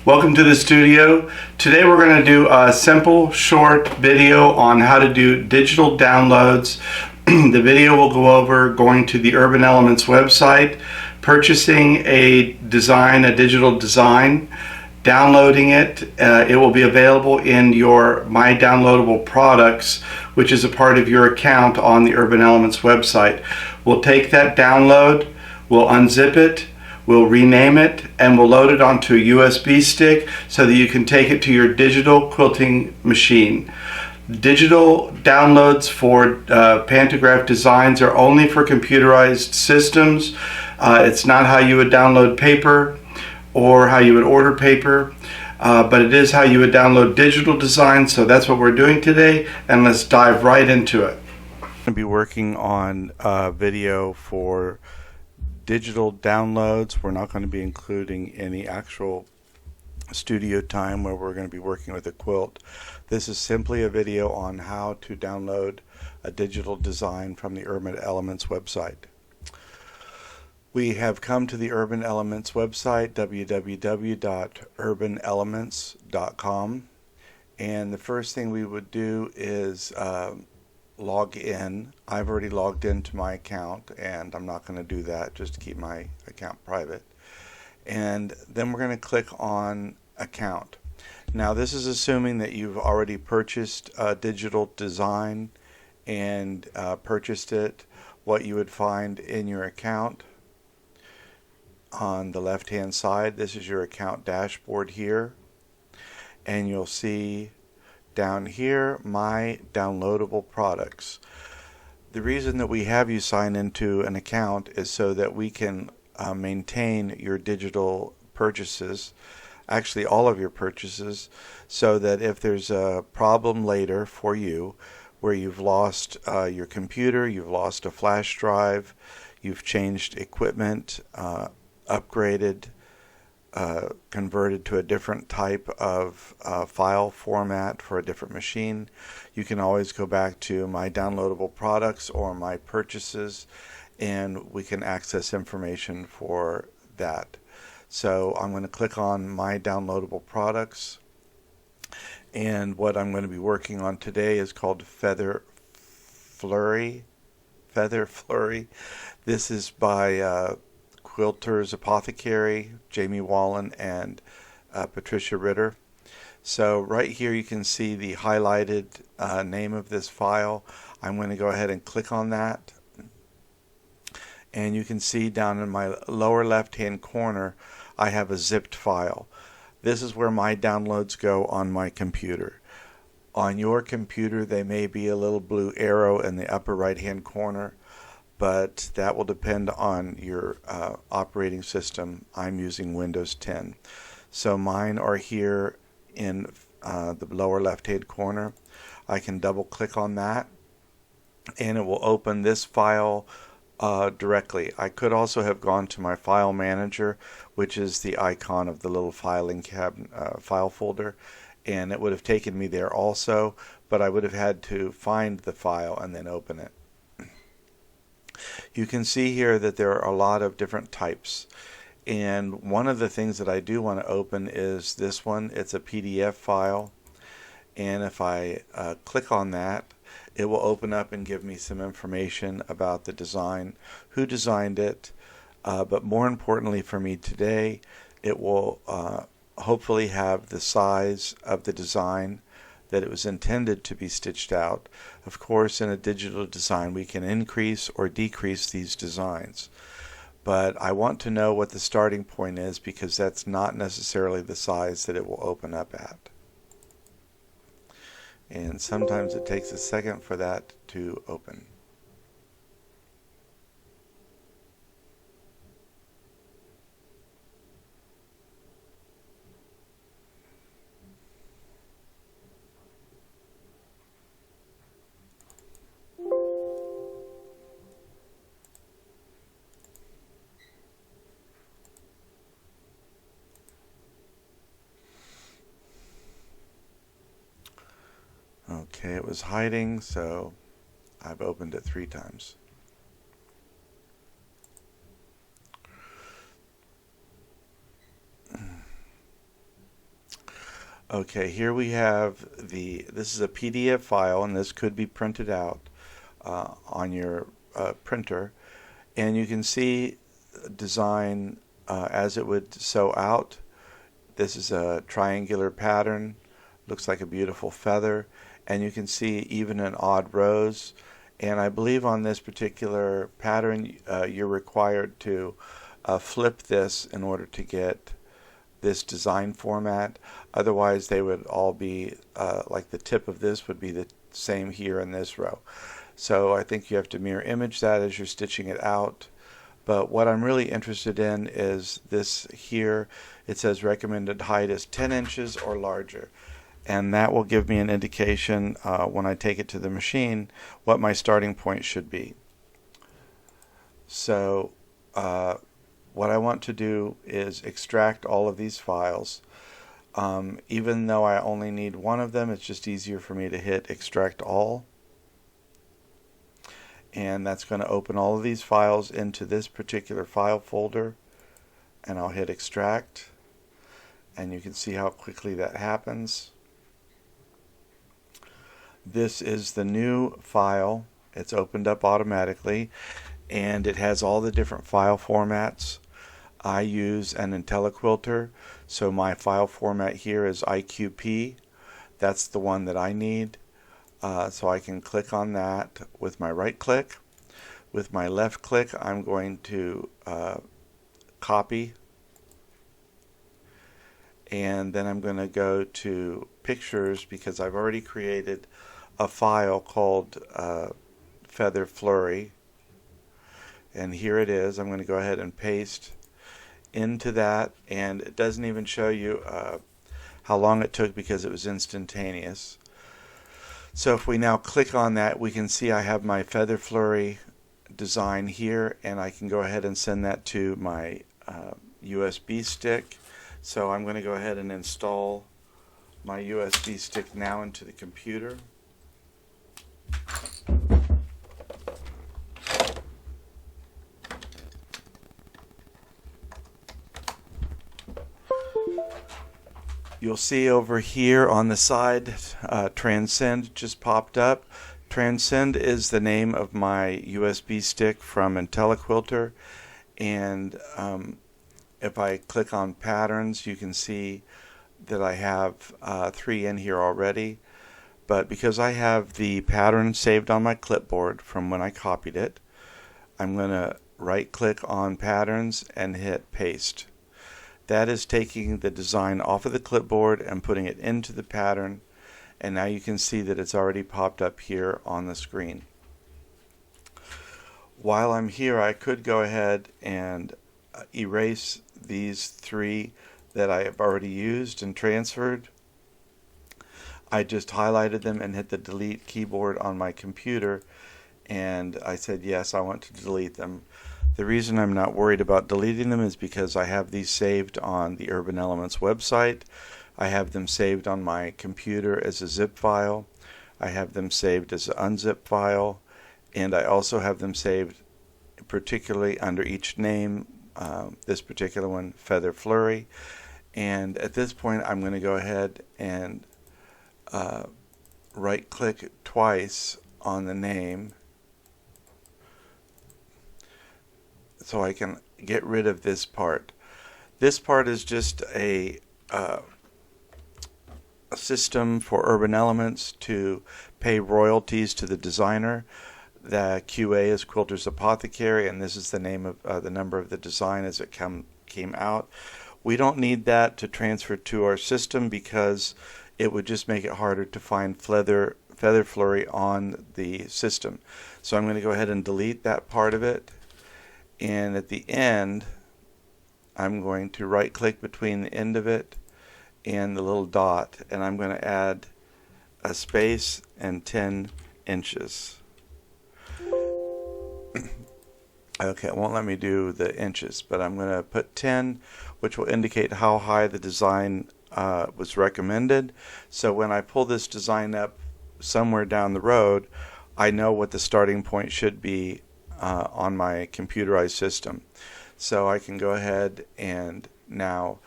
Welcome to the studio. Today we're going to do a simple short video on how to do digital downloads. The video will go over going to the Urban Elementz website, purchasing a design, a digital design, downloading it. It will be available in your My Downloadable Products, which is a part of your account on the Urban Elementz website. We'll take that download, we'll unzip it, we'll rename it, and we'll load it onto a USB stick so that you can take it to your digital quilting machine. Digital downloads for Pantograph designs are only for computerized systems. It's not how you would download paper or how you would order paper, but it is how you would download digital designs. So that's what we're doing today, and let's dive right into it. I'm going to be working on a video for digital downloads. We're not going to be including any actual studio time where we're going to be working with a quilt. This is simply a video on how to download a digital design from the Urban Elementz website. We have come to the Urban Elementz website, www.urbanelements.com, and the first thing we would do is log in. I've already logged into my account, and I'm not going to do that, just to keep my account private. And then we're going to click on account. Now this is assuming that you've already purchased a digital design and purchased it. What you would find in your account on the left hand side, this is your account dashboard here, and you'll see down here My Downloadable Products. The reason that we have you sign into an account is so that we can maintain your digital purchases, actually all of your purchases, so that if there's a problem later for you where you've lost your computer, you've lost a flash drive, you've changed equipment, upgraded, converted to a different type of file format for a different machine, you can always go back to My Downloadable Products or My Purchases, and we can access information for that. So I'm going to click on My Downloadable Products, and what I'm going to be working on today is called Flurry. This is by Quilters, Apothecary, Jamie Wallen, and Patricia Ritter. So right here you can see the highlighted name of this file. I'm going to go ahead and click on that, and you can see down in my lower left hand corner I have a zipped file. This is where my downloads go on my computer. On your computer they may be a little blue arrow in the upper right hand corner, but that will depend on your operating system. I'm using Windows 10. So mine are here in the lower left hand corner. I can double click on that and it will open this file directly. I could also have gone to my file manager, which is the icon of the little filing cabinet, file folder, and it would have taken me there also, but I would have had to find the file and then open it. You can see here that there are a lot of different types, and one of the things that I do want to open is this one. It's a PDF file, and if I click on that, it will open up and give me some information about the design, who designed it, but more importantly for me today, it will hopefully have the size of the design that it was intended to be stitched out. Of course, in a digital design we can increase or decrease these designs, but I want to know what the starting point is, because that's not necessarily the size that it will open up at. And sometimes it takes a second for that to open. Okay, it was hiding, so I've opened it 3 times. Okay, here we have this is a PDF file, and this could be printed out on your printer, and you can see design as it would sew out. This is a triangular pattern, looks like a beautiful feather, and you can see even in odd rows. And I believe on this particular pattern you're required to flip this in order to get this design format. Otherwise they would all be like the tip of this would be the same here in this row. So I think you have to mirror image that as you're stitching it out. But what I'm really interested in is this here. It says recommended height is 10 inches or larger, and that will give me an indication when I take it to the machine what my starting point should be. So what I want to do is extract all of these files. Even though I only need one of them, it's just easier for me to hit extract all, and that's going to open all of these files into this particular file folder, and I'll hit extract, and you can see how quickly that happens. This is the new file. It's opened up automatically, and it has all the different file formats. I use an IntelliQuilter, so my file format here is IQP. That's the one that I need. So I can click on that with my right click. With my left click, I'm going to copy, and then I'm going to go to pictures because I've already created a file called Feather Flurry, and here it is. I'm going to go ahead and paste into that, and it doesn't even show you how long it took because it was instantaneous. So if we now click on that, we can see I have my Feather Flurry design here, and I can go ahead and send that to my USB stick. So I'm going to go ahead and install my USB stick now into the computer. You'll see over here on the side Transcend just popped up. Transcend is the name of my USB stick from IntelliQuilter, and if I click on patterns, you can see that I have 3 in here already. But because I have the pattern saved on my clipboard from when I copied it, I'm going to right click on patterns and hit paste. That is taking the design off of the clipboard and putting it into the pattern, and now you can see that it's already popped up here on the screen. While I'm here, I could go ahead and erase these 3 that I have already used and transferred. I just highlighted them and hit the delete keyboard on my computer, and I said yes, I want to delete them. The reason I'm not worried about deleting them is because I have these saved on the Urban Elementz website. I have them saved on my computer as a zip file. I have them saved as an unzip file, and I also have them saved particularly under each name, this particular one, Feather Flurry. And at this point I'm going to go ahead and right click twice on the name so I can get rid of this part. This part is just a system for Urban Elementz to pay royalties to the designer. The QA is Quilters Apothecary, and this is the name of the number of the design as it came out. We don't need that to transfer to our system because it would just make it harder to find Feather Flurry on the system. So I'm going to go ahead and delete that part of it, and at the end I'm going to right click between the end of it and the little dot, and I'm going to add a space and 10 inches. Okay, it won't let me do the inches, but I'm going to put 10, which will indicate how high the design was recommended. So when I pull this design up somewhere down the road, I know what the starting point should be on my computerized system. So I can go ahead and now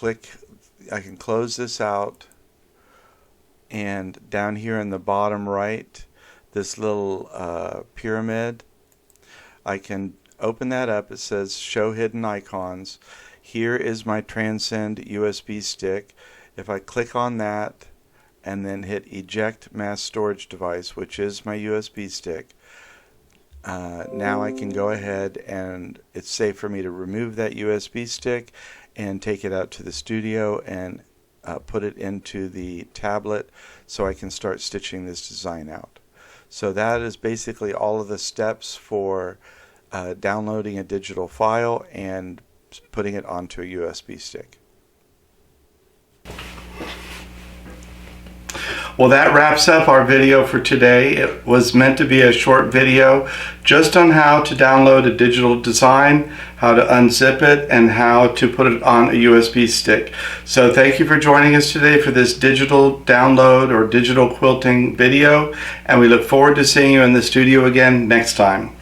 can close this out, and down here in the bottom right, this little pyramid, I can open that up. It says show hidden icons. Here is my Transcend USB stick. If I click on that and then hit eject mass storage device, which is my USB stick, now I can go ahead, and it's safe for me to remove that USB stick and take it out to the studio and put it into the tablet so I can start stitching this design out. So that is basically all of the steps for downloading a digital file and putting it onto a USB stick. Well, that wraps up our video for today. It was meant to be a short video just on how to download a digital design, how to unzip it, and how to put it on a USB stick. So thank you for joining us today for this digital download or digital quilting video, and we look forward to seeing you in the studio again next time.